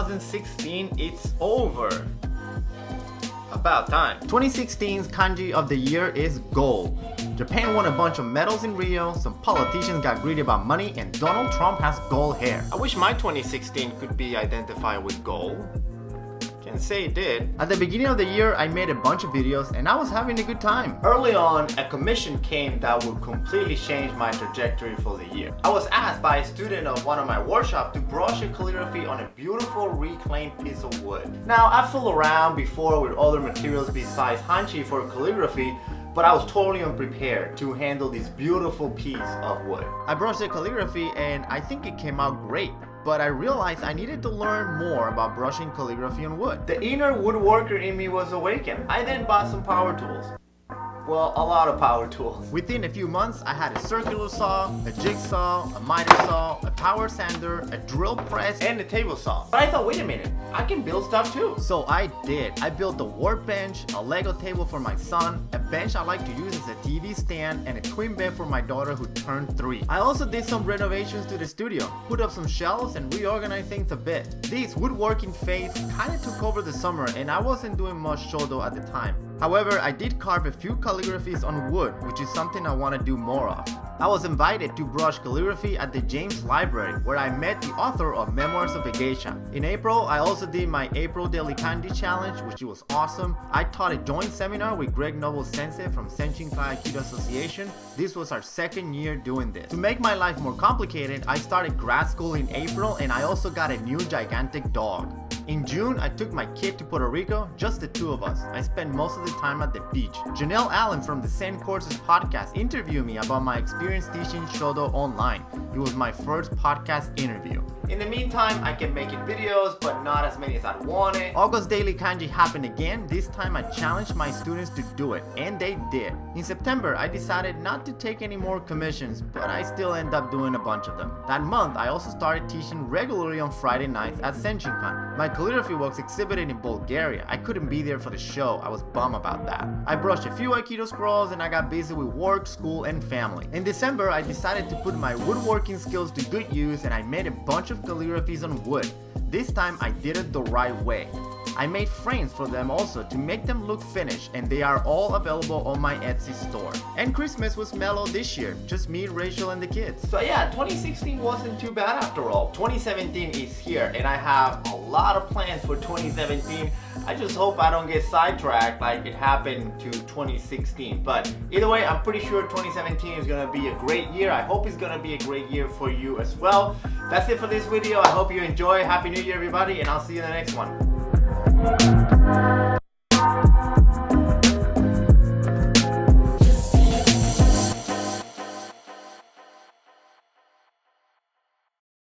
2016, it's over. About time. 2016's kanji of the year is gold. Japan won a bunch of medals in Rio, some politicians got greedy about money, and Donald Trump has gold hair. I wish my 2016 could be identified with gold. Can say it did. At the beginning of the year, I made a bunch of videos and I was having a good time. Early on, a commission came that would completely change my trajectory for the year. I was asked by a student of one of my workshops to brush a calligraphy on a beautiful reclaimed piece of wood. Now, I fooled around before with other materials besides hanchi for calligraphy, but I was totally unprepared to handle this beautiful piece of wood. I brushed the calligraphy and I think it came out great. But I realized I needed to learn more about brushing calligraphy on wood. The inner woodworker in me was awakened. I then bought some power tools. Well, a lot of power tools. Within a few months, I had a circular saw, a jigsaw, a miter saw, a power sander, a drill press, and a table saw. But I thought, wait a minute, I can build stuff too. So I did. I built a workbench, a Lego table for my son, a bench I like to use as a TV stand, and a twin bed for my daughter who turned 3. I also did some renovations to the studio, put up some shelves, and reorganized things a bit. This woodworking phase kinda took over the summer, and I wasn't doing much Shodo at the time. However, I did carve a few calligraphies on wood, which is something I want to do more of. I was invited to brush calligraphy at the James Library, where I met the author of Memoirs of a Geisha. In April, I also did my April Daily Kanji Challenge, which was awesome. I taught a joint seminar with Greg Noble Sensei from Senshinkai Aikido Association. This was our second year doing this. To make my life more complicated, I started grad school in April, and I also got a new gigantic dog. In June, I took my kid to Puerto Rico, just the 2 of us. I spent most of the time at the beach. Janelle Allen from the Zen Courses podcast interviewed me about my experience teaching Shodo online. It was my first podcast interview. In the meantime, I kept making videos, but not as many as I'd wanted. August Daily Kanji happened again. This time I challenged my students to do it, and they did. In September, I decided not to take any more commissions, but I still end up doing a bunch of them. That month, I also started teaching regularly on Friday nights at Senshinkan. My calligraphy was exhibited in Bulgaria. I couldn't be there for the show. I was bummed about that. I brushed a few Aikido scrolls and I got busy with work, school, and family. In December, I decided to put my woodworking skills to good use and I made a bunch of calligraphies on wood. This time I did it the right way. I made frames for them also to make them look finished, and they are all available on my Etsy store. And Christmas was mellow this year, just me, Rachel, and the kids. So yeah, 2016 wasn't too bad after all. 2017 is here and I have a lot of plans for 2017. I just hope I don't get sidetracked like it happened to 2016. But either way, I'm pretty sure 2017 is gonna be a great year. I hope it's gonna be a great year for you as well. That's it for this video. I hope you enjoy. Happy New Year, everybody, and I'll see you in the next one.